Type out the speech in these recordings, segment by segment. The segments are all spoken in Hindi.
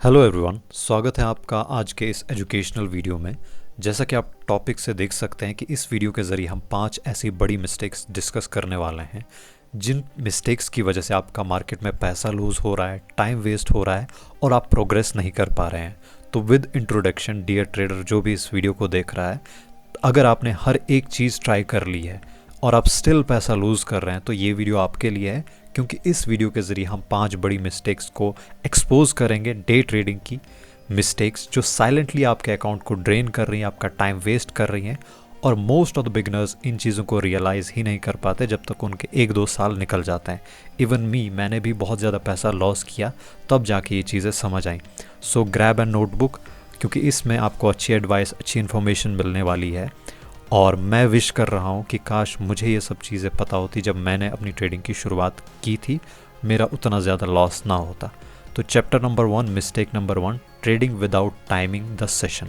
हेलो एवरीवन, स्वागत है आपका आज के इस एजुकेशनल वीडियो में। जैसा कि आप टॉपिक से देख सकते हैं कि इस वीडियो के ज़रिए हम 5 ऐसी बड़ी मिस्टेक्स डिस्कस करने वाले हैं जिन मिस्टेक्स की वजह से आपका मार्केट में पैसा लूज़ हो रहा है, टाइम वेस्ट हो रहा है और आप प्रोग्रेस नहीं कर पा रहे हैं। तो विद इंट्रोडक्शन, डियर ट्रेडर जो भी इस वीडियो को देख रहा है, अगर आपने हर एक चीज़ ट्राई कर ली है और आप स्टिल पैसा लूज़ कर रहे हैं तो ये वीडियो आपके लिए है, क्योंकि इस वीडियो के ज़रिए हम 5 बड़ी मिस्टेक्स को एक्सपोज करेंगे। डे ट्रेडिंग की मिस्टेक्स जो साइलेंटली आपके अकाउंट को ड्रेन कर रही हैं, आपका टाइम वेस्ट कर रही हैं और मोस्ट ऑफ द बिगनर्स इन चीज़ों को रियलाइज़ ही नहीं कर पाते जब तक उनके 1-2 साल निकल जाते हैं। इवन मैंने भी बहुत ज़्यादा पैसा लॉस किया तब जाके ये चीज़ें समझ आई। सो ग्रैब एन नोटबुक, क्योंकि इसमें आपको अच्छी एडवाइस, अच्छी इन्फॉर्मेशन मिलने वाली है। और मैं विश कर रहा हूँ कि काश मुझे ये सब चीज़ें पता होती जब मैंने अपनी ट्रेडिंग की शुरुआत की थी, मेरा उतना ज़्यादा लॉस ना होता। तो chapter number 1, mistake number 1, trading without timing the session.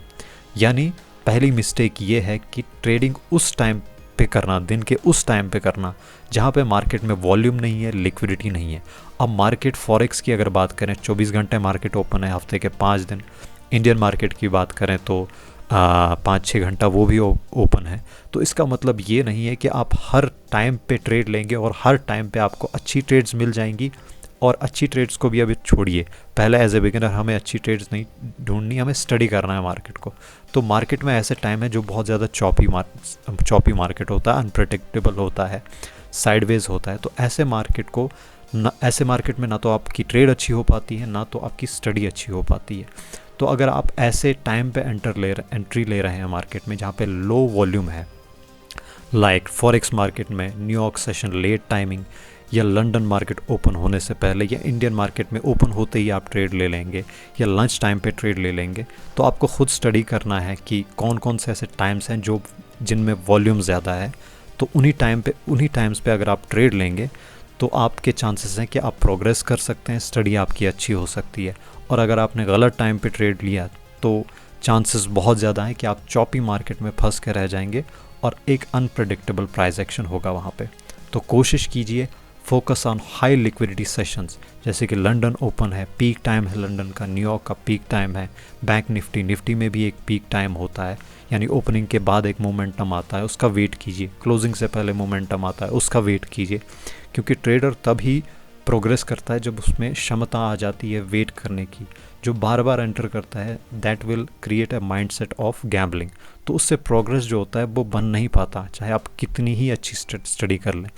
यानी पहली मिस्टेक ये है कि ट्रेडिंग उस टाइम पे करना, दिन के उस टाइम पे करना जहाँ पे मार्केट में वॉल्यूम नहीं है, लिक्विडिटी नहीं है। अब मार्केट फॉरेक्स की अगर बात करें, 24 घंटे मार्केट ओपन है, हफ्ते के 5 दिन। इंडियन मार्केट की बात करें तो 5-6 घंटा वो भी ओपन है। तो इसका मतलब ये नहीं है कि आप हर टाइम पे ट्रेड लेंगे और हर टाइम पे आपको अच्छी ट्रेड्स मिल जाएंगी। और अच्छी ट्रेड्स को भी अभी छोड़िए, पहले एज ए बिगिनर हमें अच्छी ट्रेड्स नहीं ढूंढनी, हमें स्टडी करना है मार्केट को। तो मार्केट में ऐसे टाइम है जो बहुत ज़्यादा चॉपी मार्केट होता है, अनप्रडिक्टेबल होता है, साइडवेज होता है। तो ऐसे मार्केट में ना तो आपकी ट्रेड अच्छी हो पाती है, ना तो आपकी स्टडी अच्छी हो पाती है। तो अगर आप ऐसे टाइम पे एंट्री ले रहे हैं मार्केट में जहाँ पे लो वॉल्यूम है, लाइक फॉरेक्स मार्केट में न्यूयॉर्क सेशन लेट टाइमिंग, या लंदन मार्केट ओपन होने से पहले, या इंडियन मार्केट में ओपन होते ही आप ट्रेड ले लेंगे, या लंच टाइम पे ट्रेड ले लेंगे, तो आपको खुद स्टडी करना है कि कौन कौन से ऐसे टाइम्स हैं जिनमें वॉल्यूम ज़्यादा है। तो उन्हीं टाइम्स पे अगर आप ट्रेड लेंगे तो आपके चांसेस हैं कि आप प्रोग्रेस कर सकते हैं, स्टडी आपकी अच्छी हो सकती है। और अगर आपने गलत टाइम पे ट्रेड लिया तो चांसेस बहुत ज़्यादा हैं कि आप चॉपी मार्केट में फंस के रह जाएंगे और एक अनप्रडिक्टेबल प्राइस एक्शन होगा वहाँ पे। तो कोशिश कीजिए, focus on high liquidity sessions, जैसे कि लंदन ओपन है, पीक टाइम है लंदन का, न्यूयॉर्क का पीक टाइम है, बैंक निफ्टी में भी एक पीक टाइम होता है, यानी ओपनिंग के बाद एक मोमेंटम आता है, उसका वेट कीजिए। क्लोजिंग से पहले मोमेंटम आता है, उसका वेट कीजिए। क्योंकि ट्रेडर तभी प्रोग्रेस करता है जब उसमें क्षमता आ जाती है वेट करने की। जो बार बार एंटर करता है, that will create a mindset of gambling. तो उससे प्रोग्रेस जो होता है वो बन नहीं पाता, चाहे आप कितनी ही अच्छी स्टडी कर लें।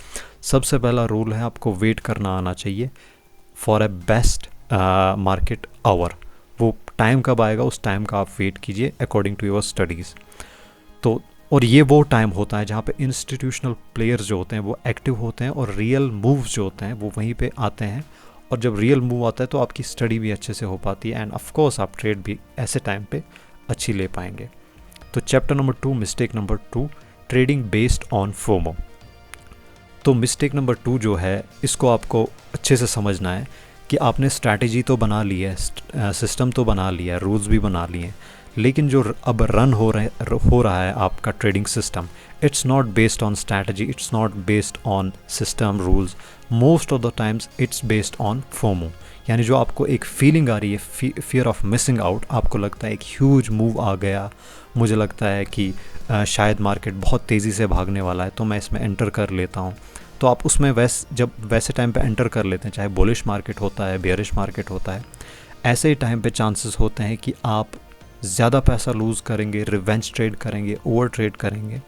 सबसे पहला रूल है, आपको वेट करना आना चाहिए for a best market hour. वो टाइम कब आएगा, उस टाइम का आप वेट कीजिए अकॉर्डिंग टू योर स्टडीज़। तो और ये वो टाइम होता है जहाँ पे इंस्टीट्यूशनल प्लेयर्स जो होते हैं वो एक्टिव होते हैं और रियल मूव्स जो होते हैं वो वहीं पे आते हैं। और जब रियल मूव आता है तो आपकी स्टडी भी अच्छे से हो पाती है एंड ऑफ कोर्स आप ट्रेड भी ऐसे टाइम पे अच्छी ले पाएंगे। तो chapter number 2, mistake number 2, trading based on FOMO. तो मिस्टेक नंबर 2 जो है, इसको आपको अच्छे से समझना है कि आपने स्ट्रैटेजी तो बना ली है, सिस्टम तो बना लिया है, रूल्स भी बना लिए हैं, लेकिन जो अब रन हो रहा है आपका trading system, it's not based on strategy, it's not based on system rules, most of the times it's based on FOMO. यानी जो आपको एक फीलिंग आ रही है, फियर ऑफ मिसिंग आउट, आपको लगता है एक ह्यूज मूव आ गया, मुझे लगता है कि शायद मार्केट बहुत तेज़ी से भागने वाला है तो मैं इसमें एंटर कर लेता हूँ। तो आप उसमें जब वैसे टाइम पे एंटर कर लेते हैं, चाहे बुलिश मार्केट होता है, बेयरिश मार्केट होता है, ऐसे ही टाइम पे चांसेस होते हैं कि आप ज़्यादा पैसा लूज़ करेंगे, रिवेंज ट्रेड करेंगे, ओवर ट्रेड करेंगे।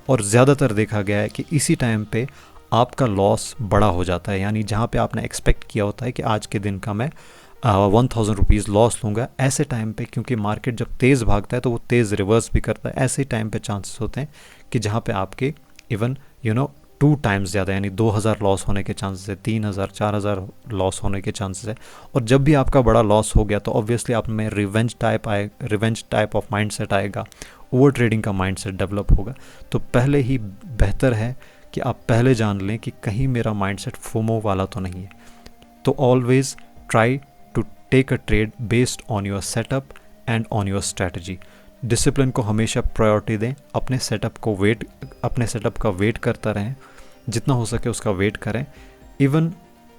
और ज़्यादातर देखा गया है कि इसी टाइम पे आपका लॉस बड़ा हो जाता है। यानी जहाँ पे आपने एक्सपेक्ट किया होता है कि आज के दिन का मैं 1000 रुपीज़ लॉस लूँगा, ऐसे टाइम पे क्योंकि मार्केट जब तेज़ भागता है तो वो तेज़ रिवर्स भी करता है, ऐसे टाइम पे चांसेस होते हैं कि जहाँ पे आपके इवन 2 टाइम्स ज़्यादा, यानी 2000 लॉस होने के चांसेस है, 3000 4000 लॉस होने के चांसेस है। और जब भी आपका बड़ा लॉस हो गया तो ऑब्वियसली आप में रिवेंज टाइप ऑफ माइंडसेट आएगा, ओवर ट्रेडिंग का माइंडसेट डेवलप होगा। तो पहले ही बेहतर है कि आप पहले जान लें कि कहीं मेरा माइंडसेट फोमो वाला तो नहीं है। तो always try to take a trade based on your setup and on your strategy. Discipline को हमेशा प्रायोरिटी दें, अपने सेटअप का वेट करता रहें, जितना हो सके उसका वेट करें। इवन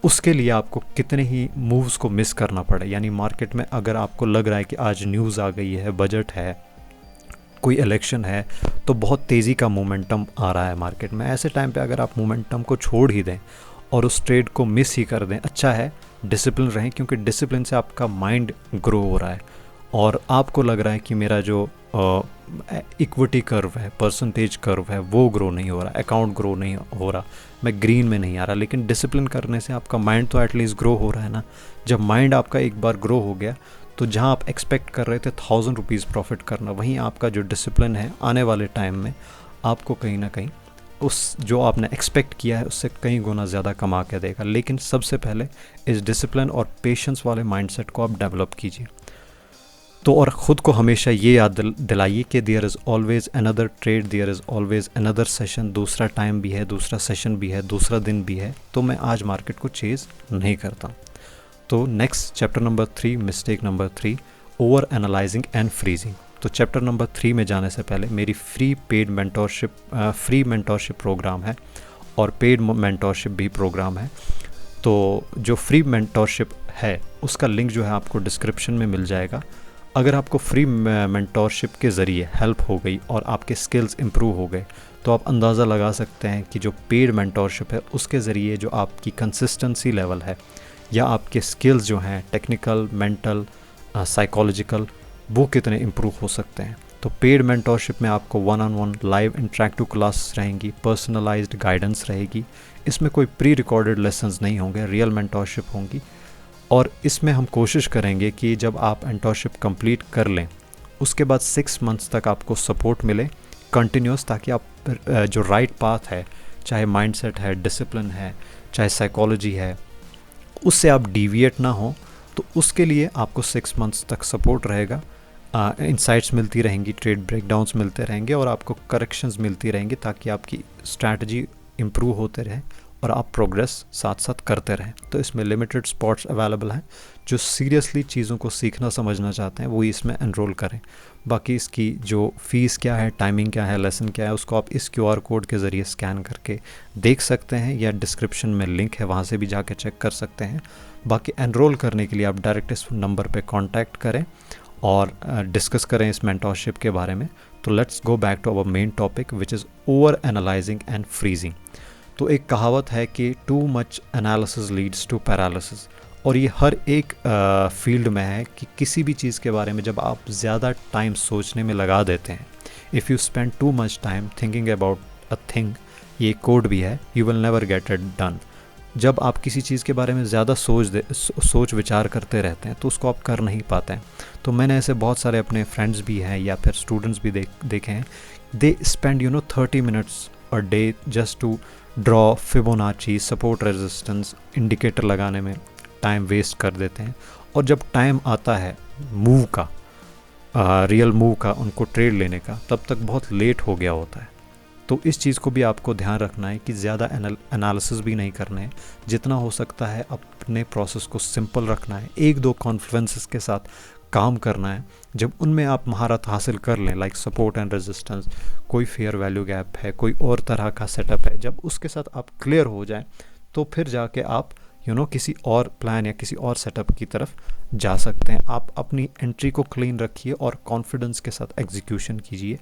उसके लिए आपको कितने ही मूव्स को मिस करना पड़े। यानी मार्केट में अगर आपको लग रहा है कि आज न्यूज़ आ गई है, बजट है, कोई इलेक्शन है, तो बहुत तेज़ी का मोमेंटम आ रहा है मार्केट में, ऐसे टाइम पे अगर आप मोमेंटम को छोड़ ही दें और उस ट्रेड को मिस ही कर दें, अच्छा है डिसिप्लिन रहें, क्योंकि डिसिप्लिन से आपका माइंड ग्रो हो रहा है और आपको लग रहा है कि मेरा जो इक्विटी कर्व है, परसेंटेज कर्व है, वो ग्रो नहीं हो रहा, अकाउंट ग्रो नहीं हो रहा, मैं ग्रीन में नहीं आ रहा। लेकिन डिसिप्लिन करने से आपका माइंड तो एटलीस्ट ग्रो हो रहा है ना। जब माइंड आपका एक बार ग्रो हो गया तो जहाँ आप एक्सपेक्ट कर रहे थे 1000 रुपीज़ प्रॉफिट करना, वहीं आपका जो डिसिप्लिन है आने वाले टाइम में आपको कहीं ना कहीं उस जो आपने एक्सपेक्ट किया है उससे कई गुना ज़्यादा कमा के देगा। लेकिन सबसे पहले इस डिसिप्लिन और पेशेंस वाले माइंडसेट को आप डेवलप कीजिए। तो और ख़ुद को हमेशा ये याद दिलाइए कि there is always another trade, there is always another session, दूसरा टाइम भी है, दूसरा सेशन भी है, दूसरा दिन भी है, तो मैं आज मार्केट को चेज़ नहीं करता। तो next chapter number 3, mistake number 3, over analysing and freezing. तो चैप्टर नंबर 3 में जाने से पहले मेरी फ्री मेंटोरशिप प्रोग्राम है और पेड मेंटोरशिप भी प्रोग्राम है। तो जो फ्री मेंटोरशिप है उसका लिंक जो है आपको डिस्क्रिप्शन में मिल जाएगा। अगर आपको फ्री मेंटोरशिप के ज़रिए हेल्प हो गई और आपके स्किल्स इम्प्रूव हो गए, तो आप अंदाज़ा लगा सकते हैं कि जो पेड मेंटोरशिप है उसके ज़रिए जो आपकी कंसिस्टेंसी लेवल है या आपके स्किल्स जो हैं टेक्निकल, मेंटल, साइकोलॉजिकल, वो कितने इम्प्रूव हो सकते हैं। तो पेड मेंटोरशिप में आपको 1-on-1 लाइव इंटरेक्टिव क्लासेस रहेंगी, पर्सनलाइज्ड गाइडेंस रहेगी, इसमें कोई प्री रिकॉर्डेड लेसन्स नहीं होंगे, रियल मेंटोरशिप होंगी। और इसमें हम कोशिश करेंगे कि जब आप मेंटोरशिप कंप्लीट कर लें उसके बाद 6 मंथ्स तक आपको सपोर्ट मिले कंटिन्यूस, ताकि आप जो राइट पाथ है, चाहे माइंडसेट है, डिसिप्लिन है, चाहे साइकोलॉजी है, उससे आप डिविएट ना हो। तो उसके लिए आपको 6 मंथ्स तक सपोर्ट रहेगा, इंसाइट्स मिलती रहेंगी, ट्रेड ब्रेकडाउन्स मिलते रहेंगे और आपको करेक्शंस मिलती रहेंगी, ताकि आपकी स्ट्रैटेजी इम्प्रूव होते रहे और आप प्रोग्रेस साथ साथ करते रहें। तो इसमें लिमिटेड स्पॉट्स अवेलेबल हैं। जो सीरियसली चीज़ों को सीखना समझना चाहते हैं वो इसमें एनरोल करें। बाकी इसकी जो फ़ीस क्या है, टाइमिंग क्या है, लेसन क्या है, उसको आप इस QR कोड के ज़रिए स्कैन करके देख सकते हैं या डिस्क्रिप्शन में लिंक है, वहाँ से भी जाके चेक कर सकते हैं। बाकी एनरोल करने के लिए आप डायरेक्ट इस नंबर पे कांटेक्ट करें और डिस्कस करें इस मेंटोरशिप के बारे में। तो let's go back to our main topic which is over analysing and freezing. तो एक कहावत है कि too much analysis leads to paralysis, और ये हर एक फील्ड में है कि किसी भी चीज़ के बारे में जब आप ज़्यादा टाइम सोचने में लगा देते हैं, if you spend too much time thinking about a thing, ये कोड भी है, you will never get it done. जब आप किसी चीज़ के बारे में ज़्यादा सोच विचार करते रहते हैं तो उसको आप कर नहीं पाते हैं। तो मैंने ऐसे बहुत सारे अपने फ्रेंड्स भी हैं या फिर स्टूडेंट्स भी देखे हैं, they spend 30 minutes a day just to draw Fibonacci, support resistance, indicator लगाने में टाइम वेस्ट कर देते हैं। और जब टाइम आता है मूव का, रियल मूव का, उनको ट्रेड लेने का, तब तक बहुत लेट हो गया होता है। तो इस चीज़ को भी आपको ध्यान रखना है कि ज़्यादा एनालिसिस भी नहीं करना है, जितना हो सकता है अपने प्रोसेस को सिंपल रखना है, 1-2 कॉन्फ्लुएंसेस के साथ काम करना है। जब उनमें आप महारत हासिल कर लें, लाइक सपोर्ट एंड रेजिस्टेंस, कोई फेयर वैल्यू गैप है, कोई और तरह का सेटअप है, जब उसके साथ आप क्लियर हो जाएं तो फिर जाके आप किसी और प्लान या किसी और सेटअप की तरफ जा सकते हैं। आप अपनी एंट्री को क्लीन रखिए और कॉन्फिडेंस के साथ एग्जीक्यूशन कीजिए।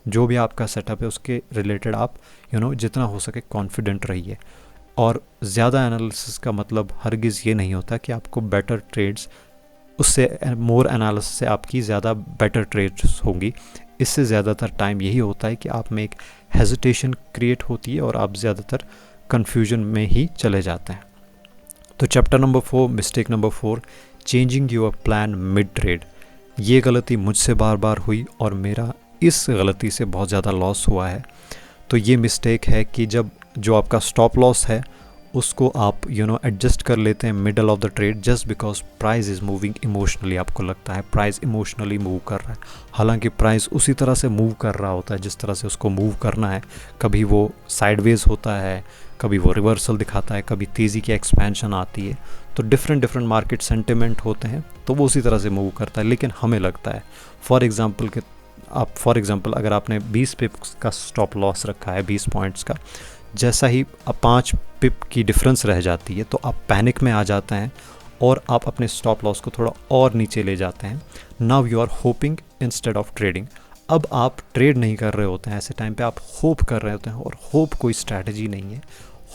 जो भी आपका सेटअप है उसके रिलेटेड आप जितना हो सके कॉन्फिडेंट रहिए। और ज़्यादा एनालिसिस का मतलब हरगिज़ ये नहीं होता कि आपको बेटर ट्रेड्स, उससे मोर एनालिसिस से आपकी ज़्यादा बेटर ट्रेड्स होंगी। इससे ज़्यादातर टाइम यही होता है कि आप में एक हेजिटेशन क्रिएट होती है और आप ज़्यादातर कन्फ्यूजन में ही चले जाते हैं। तो chapter number 4, mistake number 4, changing your plan mid trade. ये गलती मुझसे बार बार हुई और मेरा इस गलती से बहुत ज़्यादा लॉस हुआ है। तो ये मिस्टेक है कि जब जो आपका स्टॉप लॉस है उसको आप एडजस्ट कर लेते हैं middle of the trade, just because price is moving emotionally. आपको लगता है प्राइस इमोशनली मूव कर रहा है, हालांकि प्राइस उसी तरह से मूव कर रहा होता है जिस तरह से उसको मूव करना है। कभी वो साइडवेज होता है, कभी वो रिवर्सल दिखाता है, कभी तेज़ी की एक्सपेंशन आती है। तो डिफरेंट मार्केट सेंटिमेंट होते हैं, तो वो उसी तरह से मूव करता है। लेकिन हमें लगता है फॉर एग्जांपल अगर आपने 20 पिप्स का स्टॉप लॉस रखा है, 20 पॉइंट्स का, जैसा ही 5 पिप की डिफरेंस रह जाती है तो आप पैनिक में आ जाते हैं और आप अपने स्टॉप लॉस को थोड़ा और नीचे ले जाते हैं। Now you are hoping instead of trading. अब आप ट्रेड नहीं कर रहे होते हैं, ऐसे टाइम पे आप होप कर रहे होते हैं, और होप कोई स्ट्रैटेजी नहीं है।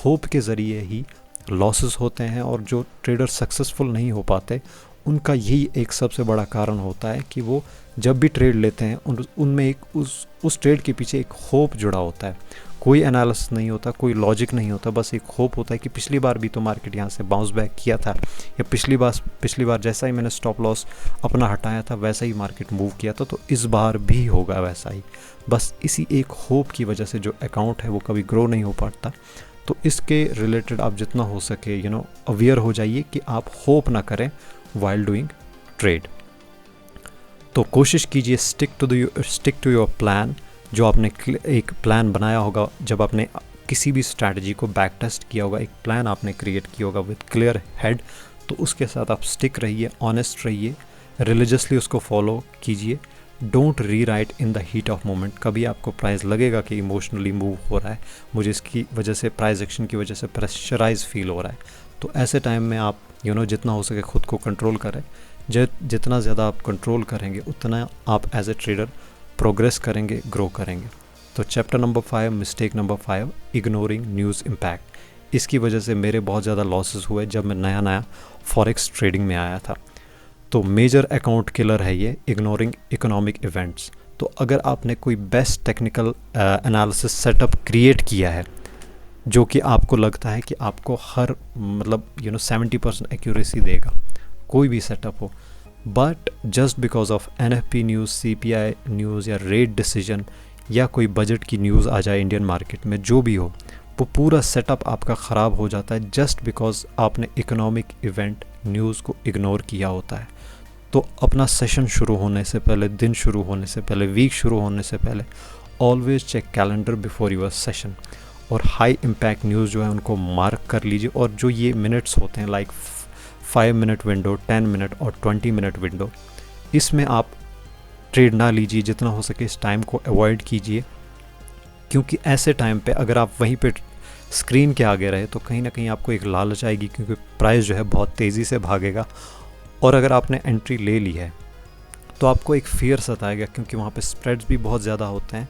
होप के ज़रिए ही लॉसेस होते हैं, और जो ट्रेडर सक्सेसफुल नहीं हो पाते उनका यही एक सबसे बड़ा कारण होता है कि वो जब भी ट्रेड लेते हैं उनमें एक उस ट्रेड के पीछे एक होप जुड़ा होता है। कोई एनालिसिस नहीं होता, कोई लॉजिक नहीं होता, बस एक होप होता है कि पिछली बार भी तो मार्केट यहाँ से बाउंस बैक किया था, या पिछली बार जैसा ही मैंने स्टॉप लॉस अपना हटाया था वैसा ही मार्केट मूव किया था, तो इस बार भी होगा वैसा ही। बस इसी एक होप की वजह से जो अकाउंट है वो कभी ग्रो नहीं हो पाता। तो इसके रिलेटेड आप जितना हो सके अवेयर हो जाइए कि आप होप ना करें वाइल डूइंग ट्रेड। तो कोशिश कीजिए स्टिक टू योर प्लान। जो आपने एक प्लान बनाया होगा, जब आपने किसी भी स्ट्रैटेजी को बैक टेस्ट किया होगा, एक प्लान आपने क्रिएट किया होगा विद क्लियर हेड, तो उसके साथ आप स्टिक रहिए, ऑनेस्ट रहिए, रिलीजियसली उसको फॉलो कीजिए। डोंट री right in the heat of moment. कभी आपको प्राइस लगेगा कि इमोशनली मूव हो रहा है, मुझे इसकी वजह से, प्राइस एक्शन की वजह से प्रेशराइज फील हो रहा है, तो ऐसे टाइम में आप जितना हो सके खुद को कंट्रोल करें। जितना ज़्यादा आप कंट्रोल करेंगे उतना आप एज ए ट्रेडर प्रोग्रेस करेंगे, ग्रो करेंगे। तो chapter number 5, mistake number 5, ignoring news impact. इसकी वजह से मेरे बहुत ज़्यादा लॉसेस हुए जब मैं नया फॉरेक्स ट्रेडिंग में आया था। तो मेजर अकाउंट किलर है ये, इग्नोरिंग इकोनॉमिक इवेंट्स। तो अगर आपने कोई best technical analysis setup create किया है जो कि आपको लगता है कि आपको हर 70% एक्यूरेसी देगा, कोई भी सेटअप हो, but just because of NFP news, CPI news या रेट डिसीजन या कोई बजट की न्यूज़ आ जाए इंडियन मार्केट में, जो भी हो, वो पूरा सेटअप आपका ख़राब हो जाता है जस्ट बिकॉज आपने इकोनॉमिक इवेंट न्यूज़ को इग्नोर किया होता है। तो अपना सेशन शुरू होने से पहले, दिन शुरू होने से पहले, वीक शुरू होने से पहले always check calendar before your session. और हाई इम्पैक्ट न्यूज़ जो है उनको मार्क कर लीजिए, और जो ये मिनट्स होते हैं लाइक 5 मिनट विंडो, 10 मिनट और 20 मिनट विंडो, इसमें आप ट्रेड ना लीजिए, जितना हो सके इस टाइम को अवॉइड कीजिए, क्योंकि ऐसे टाइम पे अगर आप वहीं पे स्क्रीन के आगे रहे तो कहीं ना कहीं आपको एक लालच आएगी, क्योंकि प्राइस जो है बहुत तेज़ी से भागेगा, और अगर आपने एंट्री ले ली है तो आपको एक फियर सताएगा, क्योंकि वहाँ पे स्प्रेड्स भी बहुत ज़्यादा होते हैं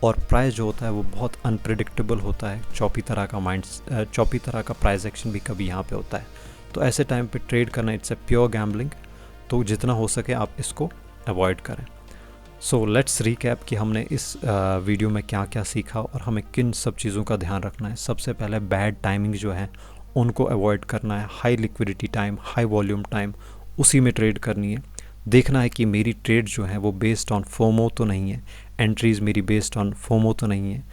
और प्राइस जो होता है वो बहुत अनप्रिडिक्टेबल होता है, चौपी तरह का प्राइस एक्शन भी कभी यहाँ पे होता है। तो ऐसे टाइम पे ट्रेड करना इट्स ए प्योर गैम्बलिंग, तो जितना हो सके आप इसको अवॉइड करें। सो लेट्स रिकैप कि हमने इस वीडियो में क्या क्या सीखा और हमें किन सब चीज़ों का ध्यान रखना है। सबसे पहले बैड टाइमिंग जो है उनको अवॉइड करना है, high liquidity time, high volume time, उसी में ट्रेड करनी है। देखना है कि मेरी ट्रेड जो है वो बेस्ड ऑन फोमो तो नहीं है, एंट्रीज़ मेरी बेस्ड ऑन फोमो तो नहीं है।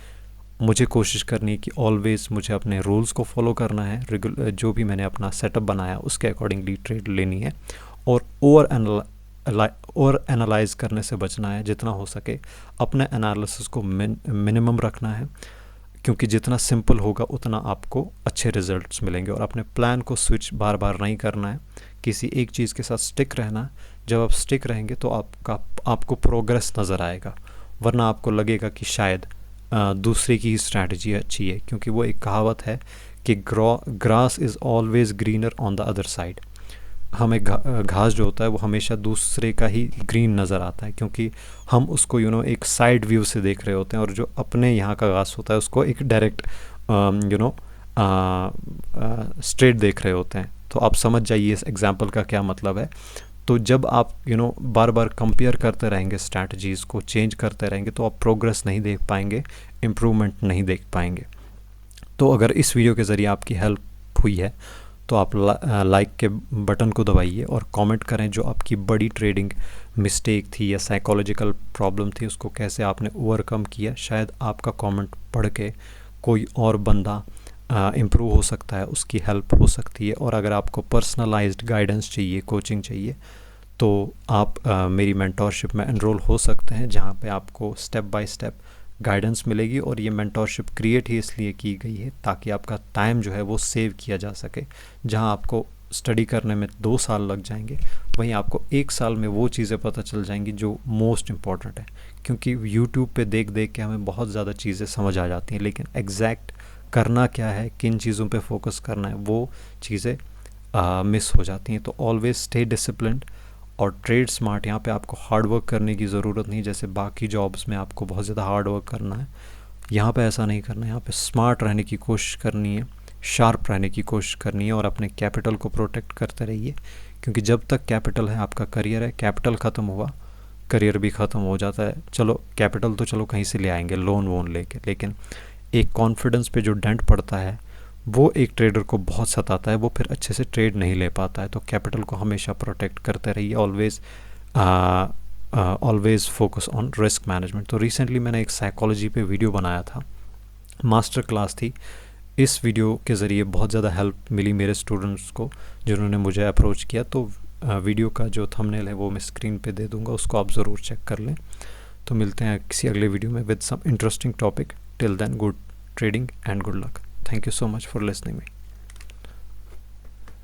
मुझे कोशिश करनी है कि ऑलवेज़ मुझे अपने रूल्स को फॉलो करना है, जो भी मैंने अपना सेटअप बनाया उसके अकॉर्डिंगली ट्रेड लेनी है, और ओवर एनालाइज करने से बचना है, जितना हो सके अपने एनालिसिस को मिनिमम रखना है, क्योंकि जितना सिंपल होगा उतना आपको अच्छे रिजल्ट्स मिलेंगे। और अपने प्लान को स्विच बार बार नहीं करना है, किसी एक चीज़ के साथ स्टिक रहना है। जब आप स्टिक रहेंगे तो आपको प्रोग्रेस नज़र आएगा, वरना आपको लगेगा कि शायद दूसरे की ही स्ट्रैटेजी अच्छी है, क्योंकि वो एक कहावत है कि grass is always greener on the other side. हमें घास जो होता है वो हमेशा दूसरे का ही ग्रीन नज़र आता है, क्योंकि हम उसको एक साइड व्यू से देख रहे होते हैं, और जो अपने यहाँ का घास होता है उसको एक डायरेक्ट स्ट्रेट देख रहे होते हैं। तो आप समझ जाइए इस एग्जांपल का क्या मतलब है। तो जब आप बार बार कंपेयर करते रहेंगे, स्ट्रैटेजीज़ को चेंज करते रहेंगे, तो आप प्रोग्रेस नहीं देख पाएंगे, इम्प्रूवमेंट नहीं देख पाएंगे। तो अगर इस वीडियो के ज़रिए आपकी हेल्प हुई है तो आप लाइक के बटन को दबाइए और कमेंट करें जो आपकी बड़ी ट्रेडिंग मिस्टेक थी या साइकोलॉजिकल प्रॉब्लम थी, उसको कैसे आपने ओवरकम किया। शायद आपका कमेंट पढ़ के कोई और बंदा इम्प्रूव हो सकता है, उसकी हेल्प हो सकती है। और अगर आपको पर्सनलाइज्ड गाइडेंस चाहिए, कोचिंग चाहिए, तो आप मेरी मेंटोरशिप में एनरोल हो सकते हैं, जहाँ पे आपको स्टेप बाय स्टेप गाइडेंस मिलेगी। और ये मेंटोरशिप क्रिएट ही इसलिए की गई है ताकि आपका टाइम जो है वो सेव किया जा सके। जहाँ आपको स्टडी करने में 2 साल लग जाएंगे, वहीं आपको 1 साल में वो चीज़ें पता चल जाएंगी जो मोस्ट इम्पॉर्टेंट है। क्योंकि यूट्यूब पे देख देख के हमें बहुत ज़्यादा चीज़ें समझ आ जाती हैं, लेकिन एग्जैक्ट करना क्या है, किन चीज़ों पे फोकस करना है, वो चीज़ें मिस हो जाती हैं। तो ऑलवेज स्टे डिसिप्लिन्ड और ट्रेड स्मार्ट। यहाँ पे आपको हार्ड वर्क करने की ज़रूरत नहीं, जैसे बाकी जॉब्स में आपको बहुत ज़्यादा हार्ड वर्क करना है, यहाँ पे ऐसा नहीं करना है। यहाँ पे स्मार्ट रहने की कोशिश करनी है, शार्प रहने की कोशिश करनी है और अपने कैपिटल को प्रोटेक्ट करते रहिए, क्योंकि जब तक कैपिटल है आपका करियर है, कैपिटल ख़त्म हुआ करियर भी ख़त्म हो जाता है। चलो कैपिटल तो चलो कहीं से ले आएंगे लोन वोन लेके, लेकिन एक कॉन्फिडेंस पे जो डेंट पड़ता है वो एक ट्रेडर को बहुत सताता है, वो फिर अच्छे से ट्रेड नहीं ले पाता है। तो कैपिटल को हमेशा प्रोटेक्ट करते रहिए, always focus on risk management. तो रिसेंटली मैंने एक साइकोलॉजी पे वीडियो बनाया था, मास्टर क्लास थी। इस वीडियो के ज़रिए बहुत ज़्यादा हेल्प मिली मेरे स्टूडेंट्स को जिन्होंने मुझे अप्रोच किया। तो वीडियो का जो थंबनेल है वो मैं स्क्रीन पे दे दूँगा, उसको आप ज़रूर चेक कर लें। तो मिलते हैं किसी अगले वीडियो में with some interesting topic. Till then, good trading and good luck. Thank you so much for listening me.